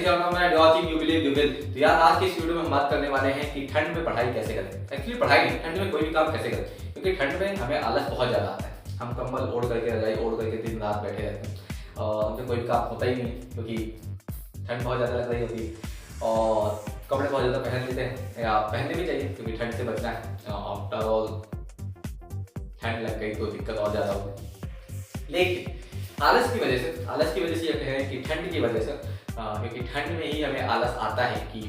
ladies and gentlemen, and watching You Believe You Will। तो यार आज की इस वीडियो में हम बात करने वाले हैं कि ठंड में पढ़ाई कैसे करें। एक्चुअली पढ़ाई नहीं, ठंड में कोई भी काम कैसे करें, क्योंकि ठंड में हमें आलस बहुत ज़्यादा आता है। हम कंबल ओढ़ करके, रजाई ओढ़ करके दिन रात बैठे रहते हैं और हमसे कोई भी काम होता ही नहीं, क्योंकि ठंड बहुत ज़्यादा लग रही होती है और कपड़े बहुत ज़्यादा पहन लेते हैं, या पहनने भी चाहिए क्योंकि ठंड से बचना है। आफ्टर ऑल ठंड लग गई तो दिक्कत और ज़्यादा होगी। लेकिन आलस की वजह से ये कहें कि ठंड की वजह से, क्योंकि ठंड में ही हमें आलस आता है कि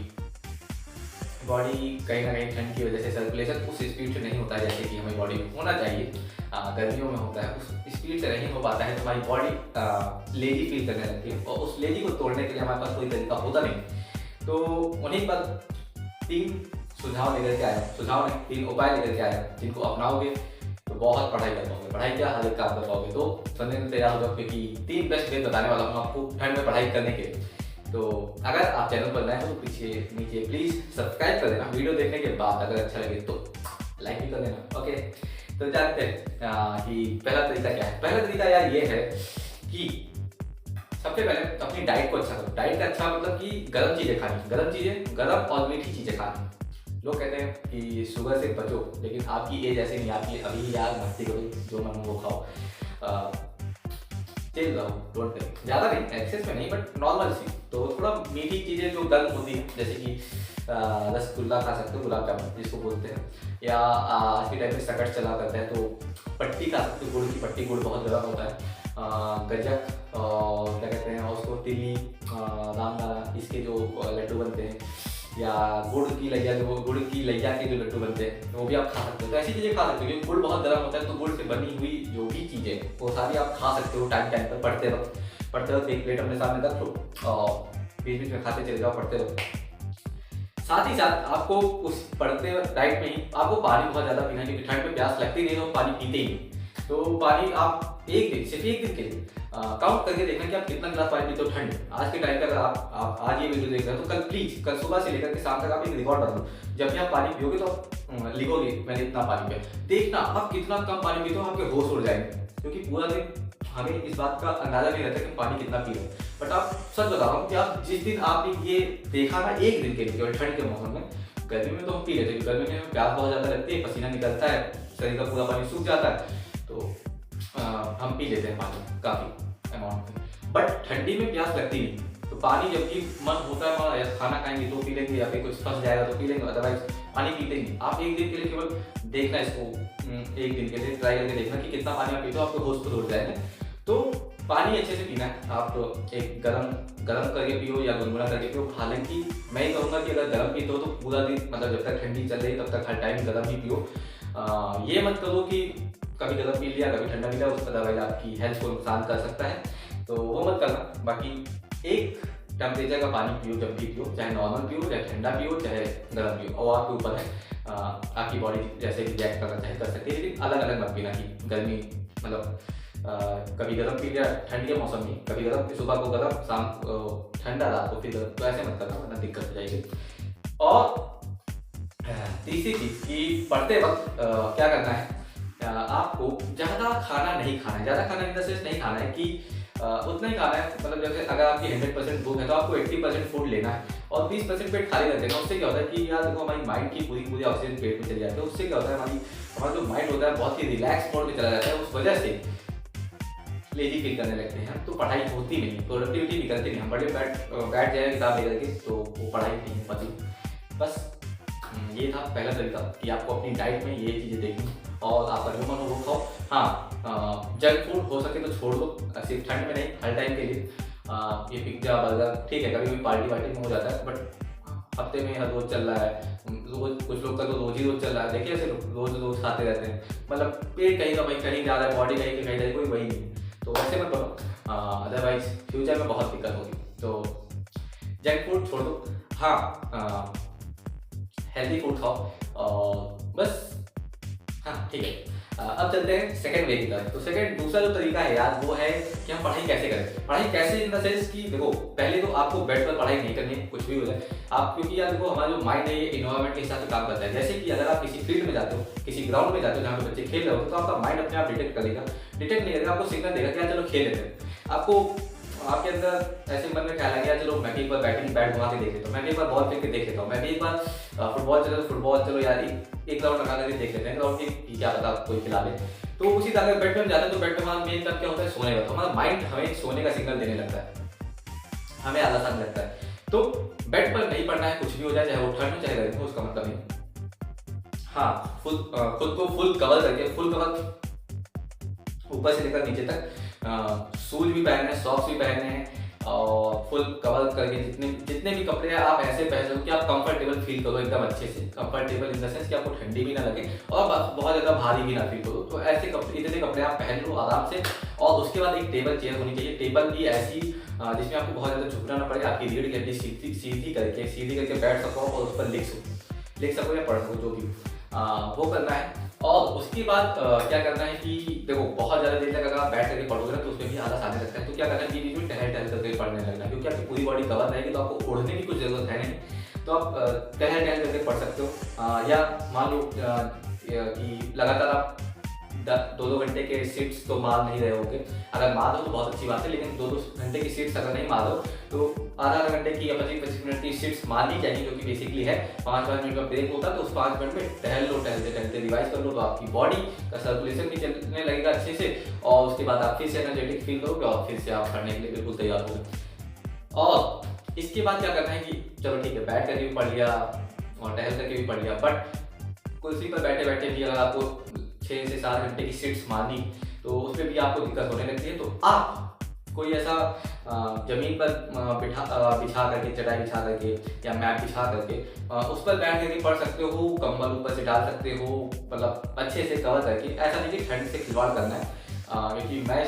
बॉडी कहीं ना कहीं ठंड की वजह से सर्कुलेशन उस स्पीड से नहीं होता है जैसे कि हमें बॉडी में होना चाहिए। गर्मियों में होता है, उस स्पीड से नहीं हो पाता है तो हमारी बॉडी लेजी फील करने लगती है और उस लेजी को तोड़ने के लिए हमारे पास कोई तरीका होता नहीं। तो उन्हीं पर 3 सुझाव लेकर के आया, सुझाव नहीं 3 उपाय लेकर के आया, जिनको अपनाओगे तो बहुत पढ़ाई कर पाओगे। पढ़ाई क्या, हर एक काम कर पाओगे। तो सुनने में तैयार हो जाओ, क्योंकि 3 बेस्ट वे बताने वाला हूँ आपको ठंड में पढ़ाई करने के। तो अगर आप चैनल पर नए हो तो पीछे नीचे प्लीज सब्सक्राइब कर देना। वीडियो देखने के बाद अगर अच्छा लगे तो लाइक भी कर देना। ओके, तो जानते हैं कि पहला तरीका क्या है। पहला तरीका यार ये है कि सबसे पहले अपनी डाइट को अच्छा करो। डाइट का अच्छा मतलब कि गर्म चीज़ें खानी, गर्म और मीठी चीज़ें खानी। लोग कहते हैं कि शुगर से बचो, लेकिन आपकी एज ऐसे नहीं, आपकी अभी यार मस्ती करो, जो मन हो वो खाओ, चिल रहो, डोंट टेक, ज़्यादा नहीं, एक्सेस में नहीं, बट नॉर्मल सी। तो थोड़ा मीठी चीज़ें जो गर्म होती हैं, जैसे कि रसगुल्ला खा सकते हो, गुलाब जामुन जिसको बोलते हैं, या आज के टाइम में सकट चला करते हैं तो पट्टी खा सकते हो, गुड़ की पट्टी। गुड़ बहुत गर्म होता है। गजक और क्या कहते हैं उसको, तिली, रामदाना, इसके जो लड्डू बनते हैं, या गुड़ की लैया के जो लड्डू बनते हैं वो भी आप खा सकते हो। तो ऐसी चीज़ें खा सकते हो, क्योंकि गुड़ बहुत गर्म होता है, तो गुड़ से बनी हुई जो भी चीज़ें वो सारी आप खा सकते हो। टाइम पर पढ़ते वक्त 1 प्लेट अपने सामने रख लो और बीच में खाते चले जाओ, पढ़ते रहो। साथ ही साथ आपको उस पढ़ते टाइम में ही आपको पानी बहुत ज़्यादा पीना है, क्योंकि ठंड में प्यास लगती नहीं तो पानी पीते ही नहीं। तो पानी आप सिर्फ एक दिन के लिए काउंट करके देखना कि आप कितना गिलास पानी पीते हो ठंड में। आज के टाइम पे अगर आप आज ये वीडियो देख रहे हो तो कल सुबह से लेकर के शाम तक आप एक रिकॉर्ड बना लो। जब भी आप पानी पियोगे तो लिखोगे मैंने इतना पानी पिया। देखना आप कितना कम पानी पीते हो, आपके होश उड़ जाएंगे, क्योंकि पूरा दिन हमें इस बात का अंदाजा नहीं रहता कि पानी कितना पी रहे हो। बट आप सच बता रहा हूँ कि आप जिस दिन आपने ये देखा ना, एक दिन के लिए, ठंड के मौसम में, गर्मी में तो हम पी लेते हैं, गर्मी में प्यास बहुत ज़्यादा लगती है, पसीना निकलता है, शरीर का पूरा पानी सूख जाता है, तो हम पी लेते हैं पानी काफ़ी अमाउंट में। बट ठंडी में प्यास लगती नहीं, तो पानी जब भी मन होता है, या खाना खाएंगे तो पी लेंगे, या फिर कुछ फंस जाएगा तो पी लेंगे, अदरवाइज पानी पीते नहीं। आप एक दिन के लिए केवल देखना, इसको एक दिन के लिए ट्राई करके देखना कि कितना पानी आप पीते हो, आपके होश को उड़ जाएगा। तो पानी अच्छे से पीना है। आप एक गरम करके पियो या गुनगुना करके पियो। हालांकि मैं ये कहूँगा कि अगर गर्म पीते हो तो पूरा दिन, मतलब जब तक ठंडी चल रही तब तक हर टाइम गर्म ही पियो। ये मत करो कि कभी गर्म पी लिया कभी ठंडा पी लिया, उसका दवाई आपकी हेल्थ को नुकसान कर सकता है, तो वो मत करना। बाकी एक टेम्परेचर का पानी पियो, जब भी पियो, चाहे नॉर्मल पियो, चाहे ठंडा पियो, चाहे गर्म पियो, और आपके ऊपर है। आपकी बॉडी जैसे रिएक्ट करना चाहे कर सकती है, लेकिन अलग अलग मत पीना कि गर्मी, मतलब कभी गर्म पी लिया ठंड के मौसम में, कभी गर्म, सुबह को गर्म, शाम को ठंडा, रात को फिर गर्म, तो ऐसे मत करना वरना दिक्कत हो जाएगी। और तीसरी चीज़ कि पढ़ते वक्त क्या करना है, आपको ज़्यादा खाना नहीं खाना है। ज़्यादा खाना इन द सेंस नहीं खाना है कि उतना ही खाना है, मतलब जैसे अगर आपकी 100% भूख है तो आपको 80% फूड लेना है और 20% पेट खाली रख देना। उससे क्या होता है कि यार देखो, हमारी माइंड की पूरी ऑक्सीजन पेट में चली जाती है। उससे क्या होता है, हमारा जो माइंड होता है बहुत ही रिलैक्स मोड में चला जाता है। उस वजह से लेजी फील करने लगते हैं, तो पढ़ाई होती नहीं, प्रोडक्टिविटी निकलती नहीं। हम बड़े बैठ जाए किताब लेकर के तो वो पढ़ाई नहीं होती। बस ये था पहला तरीका कि आपको अपनी डाइट में ये चीज़ें देखनी और आपका जो मन हो वो खाओ। हाँ, जंक फूड हो सके तो छोड़ दो, सिर्फ ठंड में नहीं, हर टाइम के लिए। ये पिज्ज़ा बर्गर ठीक है, कभी कभी पार्टी वार्टी में हो जाता है, बट हफ्ते में हर रोज़ चल रहा है, कुछ लोग का तो रोज़ चल रहा है। देखिए ऐसे रोज़ खाते रहते हैं, मतलब पेट कहीं का कहीं जा रहा है, बॉडी कहीं जा रही है, कोई वही नहीं। तो वैसे मत करो, अदरवाइज फ्यूचर में बहुत दिक्कत होगी। तो जंक फूड छोड़ दो। हाँ, हेल्दी फूड खाओ और बस। हाँ ठीक है, अब चलते हैं सेकंड वे की तरफ। तो दूसरा जो तरीका है यार, वो है कि हम पढ़ाई कैसे करें। पढ़ाई कैसे इन द सेंस कि देखो, पहले तो आपको बेड पर पढ़ाई नहीं करनी है, कुछ भी हो जाए आप, क्योंकि यार देखो, हमारा जो माइंड है ये इन्वायरमेंट के हिसाब से काम करता है। जैसे कि अगर आप किसी फील्ड में जाते हो, किसी ग्राउंड में जाते हो जहाँ पे बच्चे खेल रहे हो, तो आपका माइंड अपने आप डिटेक्ट करेगा, डिटेक्ट नहीं करेगा, आपको सिग्नल देगा कि यार चलो खेल लेते हैं। आपको आपके अंदर ऐसे मन में ख्याल आ गया चलो मैं भी एक बार बैट घुमा के देख लेता हूँ, मैं भी एक बार बॉल फेंक के देख लेता हूँ, मैं भी एक बार फुटबॉल चलो यार एक राउंड लगा करके देख लेते हैं, राउंड की क्या पता कोई खिला ले। तो उसी तरह बेड पे हम जाते हैं तो बेड पे हमारा मेन काम क्या होता है, सोने का। तो हमारा माइंड हमें सोने का सिग्नल देने लगता है, हमें आलस आने लगता है। तो बेड पर नहीं पड़ना है, कुछ भी हो जाए, चाहे वो ठंड हो चाहे गर्मी हो, उसका मतलब नहीं। हाँ, खुद को फुल कवर करके, फुल कवर ऊपर से लेकर नीचे तक, शूज भी पहनने हैं, सॉक्स भी पहनने हैं, और फुल कवर करके जितने भी कपड़े हैं आप ऐसे पहन सको कि आप कंफर्टेबल फील करो एकदम अच्छे से। कंफर्टेबल इन द सेंस कि आपको ठंडी भी ना लगे और बहुत ज़्यादा भारी भी ना फील करो। तो ऐसे कपड़े, इतने कपड़े आप पहन लो आराम से। और उसके बाद एक टेबल चेयर होनी चाहिए, टेबल भी ऐसी जिसमें आपको बहुत ज़्यादा झुकना ना पड़े, आपकी रीढ़ की हड्डी सीधी करके बैठ सको और उस पर लिख सको या पढ़ सको, जो भी वो करना है। और उसके बाद क्या करना है कि देखो बहुत ज़्यादा देर तक अगर आप बैठ करके पढ़ोगे ना तो उसमें भी आलस आने लगता है। तो क्या करना है कि बीच में टहल करके पढ़ने लगना है, क्योंकि आपकी पूरी बॉडी कवर रहेगी तो आपको ओढ़ने की कुछ ज़रूरत है नहीं। तो आप टहल करके पढ़ सकते हो। या मान लो कि लगातार आप 2-2 घंटे के सीट्स तो मार नहीं रहे होगे। अगर मार दो तो बहुत अच्छी बात है, लेकिन 2-2 घंटे की सीट्स अगर नहीं मारो तो आधा घंटे की या 25-25 मिनट की सीट्स मारनी चाहिए, जो कि बेसिकली है 5-5 मिनट का ब्रेक होता है। तो उस 5 मिनट में टहल लो, टहलते रिवाइज कर लो, तो आपकी बॉडी का सर्कुलेशन भी चलने लगेगा अच्छे से, और उसके बाद आप फिर से एनर्जेटिक फील करोगे और फिर से आप पढ़ने के लिए बिल्कुल तैयार होगे। और इसके बाद क्या करना है कि चलो ठीक है, बैठ करके भी पढ़ लिया और टहल करके भी पढ़ लिया, बट कुर्सी पर बैठे बैठे भी अगर आपको 6 से 7 घंटे की सीट्स मारनी तो उसमें भी आपको दिक्कत होने लगती है। तो आप कोई ऐसा जमीन पर बिछा करके, चटाई बिछा करके या मैट बिछा करके उस पर बैठ करके पढ़ सकते हो, कंबल ऊपर से डाल सकते हो, मतलब अच्छे से कवर करके। ऐसा नहीं कि ठंड से खिलवाड़ करना है, क्योंकि मैं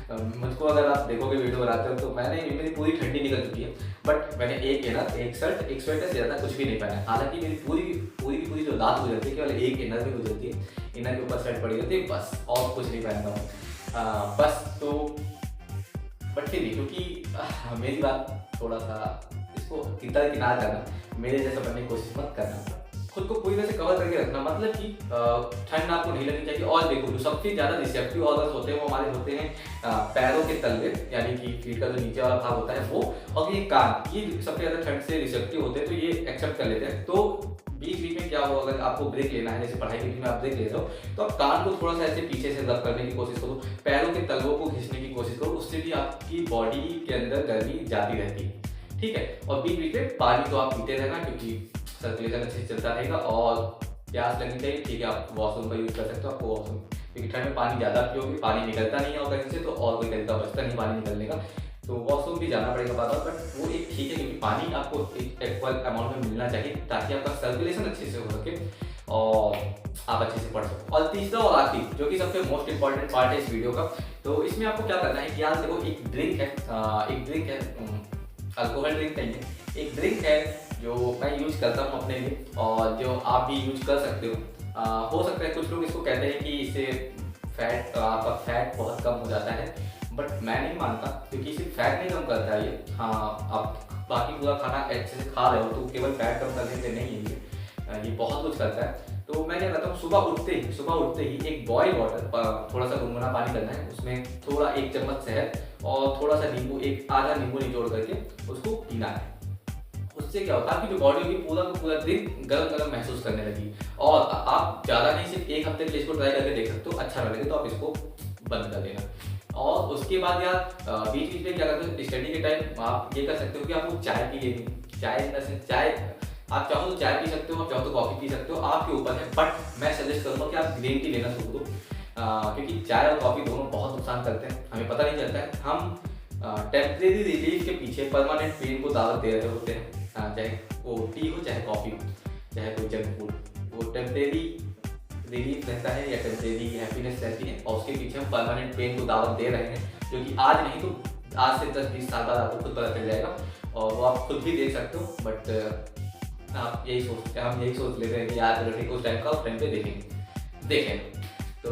मुझको अगर आप देखोगे वीडियो बनाते हो तो मेरी पूरी ठंडी निकल चुकी है, बट मैंने एक इनर, एक शर्ट, एक स्वेटर से ज़्यादा कुछ भी नहीं पहना है। हालांकि मेरी पूरी जो रात गुजरती है केवल एक इनर में गुजरती है, इनर के ऊपर शर्ट पड़ी रहती है बस, और कुछ नहीं पहनता हूँ बस। तो बट फिर भी क्योंकि मेरी बात थोड़ा सा इसको किनार करना, मेरे जैसा बनने की कोशिश मत करना, खुद को पूरी तरह से कवर करके रखना, मतलब कि ठंड आपको नहीं लगनी चाहिए। और देखो जो सबसे ज़्यादा रिसेप्टिव ऑर्गन्स होते हैं वो हमारे होते हैं पैरों के तलवे, यानी कि फीट का जो नीचे वाला भाग होता है वो, और ये कान, ये सबसे ज़्यादा ठंड से रिसेप्टिव होते हैं, तो ये एक्सेप्ट कर लेते हैं। तो बीच में क्या हो, अगर आपको ब्रेक लेना है, जैसे पढ़ाई के बीच में आप ब्रेक ले रहे हो, तो आप कान को थोड़ा सा ऐसे पीछे से रब करने की कोशिश करो, पैरों के तलवों को खींचने की कोशिश करो, उससे भी आपकी बॉडी के अंदर गर्मी जाती रहती है, ठीक है। और बीच में पानी तो आप पीते रहना, क्योंकि सर्कुलेशन अच्छे से चलता रहेगा। और प्यास लगनी चाहिए, ठीक है, आप वॉशरूम का यूज़ कर सकते हो, आपको वॉशरूम, क्योंकि ठंड में पानी ज़्यादा पियोगे, पानी निकलता नहीं है और कहीं से, तो और कोई तरीका बचता नहीं पानी निकलने का, तो वॉशरूम भी जाना पड़ेगा बार बार, बट वो एक ठीक है, क्योंकि पानी आपको एक इक्वल अमाउंट में मिलना चाहिए ताकि आपका सर्कुलेशन अच्छे से हो सके और आप अच्छे से पढ़ सको। और तीसरा और आखिरी, जो कि सबसे मोस्ट इंपॉर्टेंट पार्ट है इस वीडियो का, तो इसमें आपको क्या करना है कि यार देखो एक ड्रिंक है, अल्कोहल ड्रिंक नहीं है, एक ड्रिंक है जो मैं यूज करता हूँ अपने लिए और जो आप भी यूज कर सकते हो सकता है कुछ लोग इसको कहते हैं कि इससे आपका फैट बहुत कम हो जाता है, बट मैं नहीं मानता, क्योंकि सिर्फ फैट नहीं कम करता है ये। हाँ, आप बाकी पूरा खाना अच्छे से खा रहे हो तो केवल फैट कम करने से नहीं है ये बहुत कुछ करता है। तो मैं क्या करता हूँ, सुबह उठते ही एक बॉयल वाटर, थोड़ा सा गुनगुना पानी करना है, उसमें थोड़ा 1 चम्मच शहद और थोड़ा सा नींबू, एक आधा नींबू निचोड़ करके उसको पीना है। उससे क्या होता है, आपकी जो बॉडी होगी पूरा दिन गरम महसूस करने लगी। और आप ज़्यादा नहीं, सिर्फ 1 हफ्ते के लिए इसको ट्राई करके देख सकते हो, अच्छा लगे तो आप इसको बंद कर देना। और उसके बाद यार बीच में क्या करते हो, स्टडी के टाइम आप ये कर सकते हो कि आपको चाय पी लेनी, चाय आप चाहो तो चाय पी सकते हो, आप चाहो तो कॉफ़ी पी सकते हो, आपके ऊपर है, बट मैं सजेस्ट करूँगा कि आप ग्रीन टी लेना शुरू करो, क्योंकि चाय और कॉफ़ी दोनों बहुत नुकसान करते हैं, हमें पता नहीं चलता है। हम टेम्परेरी रिलीफ के पीछे परमानेंट पेन को दावत दे रहे होते हैं, चाहे वो टी हो, चाहे कॉफ़ी हो, चाहे कोई जंक फूड, वो टेम्परेरी रिलीफ रहता है या टेम्परेरी हैप्पीनेस रहती है, और उसके पीछे हम परमानेंट पेन को दावत दे रहे हैं, जो कि आज नहीं तो आज से 10-20 साल बाद आपको खुद पता चल जाएगा, और वो आप खुद भी देख सकते हो। बट आप यही सोचते हैं, हम यही सोच लेते हैं कि यार चलो ठीक, उस टाइम का उस टाइम पे देखें। तो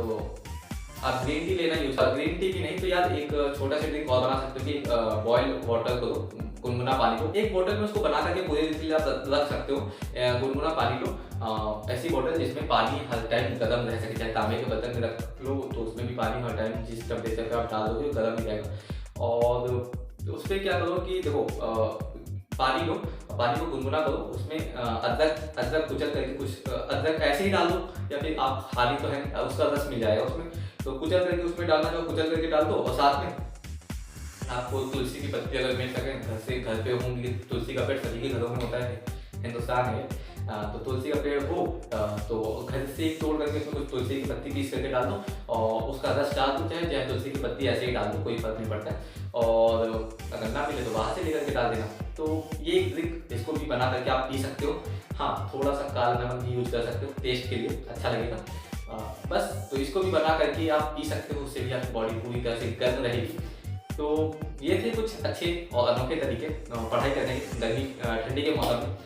आप ग्रीन टी लेना यूज, ग्रीन टी भी नहीं तो यार एक छोटा सा ड्रिंक और बना सकते हो कि बॉयल वाटर को, गुनगुना पानी को एक बोतल में उसको बना करके पूरे दिन के लिए आप रख सकते हो। गुनगुना पानी लो, ऐसी बोतल जिसमें पानी हर टाइम गर्म रह सके, चाहे तांबे के बर्तन में रख लो तो उसमें भी पानी हर टाइम जिस टेम्परेचर पे आप डाल दोगे गर्म ही रहेगा। और उस पर क्या करो कि देखो पानी लो, पानी को गुनगुना करो, उसमें अदरक कुचल करके, कुछ अदरक ऐसे ही डाल दो, या फिर आप खाली तो है उसका रस मिल जाएगा उसमें, तो कुचल करके उसमें डालना चाहो कुचल करके डाल दो। और साथ में आपको तुलसी की पत्ती अगर मिल सके, घर पे होंगी, तुलसी का पेड़ सभी के घरों में होता है, हिंदुस्तान है, तो तुलसी का पेड़ हो तो घर से ही तोड़ करके उसमें कुछ तुलसी की पत्ती पीस करके डाल दो और उसका रस डाल दो, चाहे तुलसी की पत्ती ऐसे ही डाल दो, कोई फर्क नहीं पड़ता है। और अगर ना मिले तो बाहर से लेकर के डाल देना। तो ये एक ड्रिंक, इसको भी बना करके आप पी सकते हो। हाँ, थोड़ा सा काला नमक भी यूज कर सकते हो, टेस्ट के लिए अच्छा लगेगा। बस तो इसको भी बना करके आप पी सकते हो, उससे भी आपकी बॉडी पूरी तरह से गर्म रहेगी। तो ये थे कुछ अच्छे और अनोखे तरीके पढ़ाई करने के गर्मी ठंडी के मौसम में।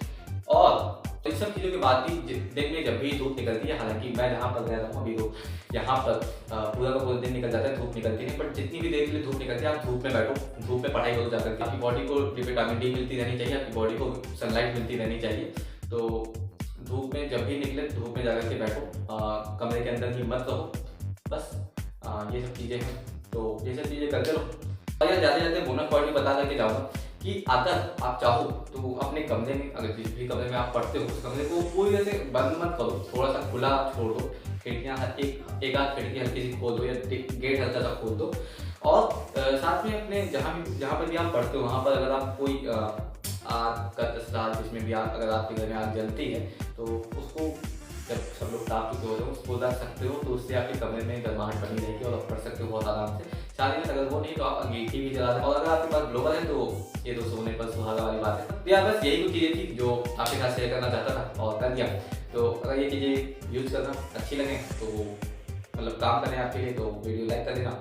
और इन सब चीज़ों के बाद भी दिन में जब भी धूप निकलती है, हालांकि मैं जहाँ पर रह रहा हूँ अभी तो यहाँ पर पूरा का पूरा दिन निकल जाता है, धूप निकलती है, बट जितनी भी देर के लिए धूप निकलती है आप धूप में बैठो, धूप में पढ़ाई करो जाकर के। आपकी बॉडी को विटामिन डी मिलती रहनी चाहिए, आपकी बॉडी को सनलाइट मिलती रहनी चाहिए। तो धूप में जब भी निकले धूप में जाकर के बैठो, कमरे के अंदर ही मत रहो। बस ये सब चीज़ें हैं, तो ये सब चीज़ें करते रहो। और यार जाते जाते बोनस पॉइंट भी बता करके जाऊँगा कि अगर आप चाहो तो अपने कमरे में, अगर जिस भी कमरे में आप पढ़ते हो उस कमरे को पूरी तरह से बंद मत करो, थोड़ा सा खुला छोड़ दो, खिड़कियाँ एक आध खिड़की हल्की सी खोल दो या गेट हल्का सा खोल दो। और साथ में अपने जहाँ पर भी आप पढ़ते हो वहाँ पर अगर आप कोई आग का तस्वीर जिसमें भी अगर आपके घर में आग जलती है तो उसको जब सब लोग ताप चुके होते हैं उसको रख सकते हो, तो उससे आपके कमरे में गर्माहट बनी रहेगी और आप पढ़ सकते हो बहुत आराम से। शादी में अगर वो नहीं तो आप अंगीठी भी जला सकते हो, और अगर आपके पास ग्लोबल है तो ये तो सोने पर सुहागा वाली बात है। तो यार बस यही कुछ चीज़ें थी जो आपके साथ शेयर करना चाहता था और कर दिया। तो अगर ये चीज़ें यूज करना अच्छी लगे तो मतलब काम करें आपके लिए, तो वीडियो लाइक कर देना,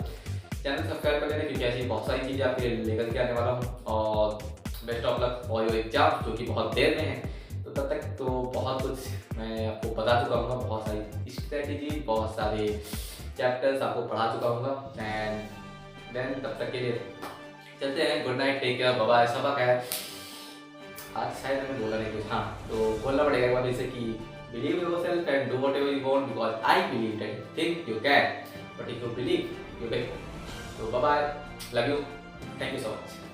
चैनल सब्सक्राइब कर देना, क्योंकि ऐसी बहुत सारी चीज़ें आपके लिए लेकर के आने वाला हूँ। और बेस्ट ऑफ लक और योर एग्जाम जो कि बहुत देर में है, तो तब तक तो बहुत कुछ मैं आपको बता चुका हूँ, बहुत सारी स्ट्रैटेजी, बहुत सारे चैप्टर्स आपको पढ़ा चुका हूँ। एंड देन तब तक के लिए चलते हैं, good night, take care, bye bye. सबक है आज शायद मैंने बोला नहीं कुछ, हाँ तो बोलना पड़ेगा एक बार जैसे कि believe yourself and do whatever you want, because I believe that think you can, but if you believe you will. तो bye bye, love you, thank you so much.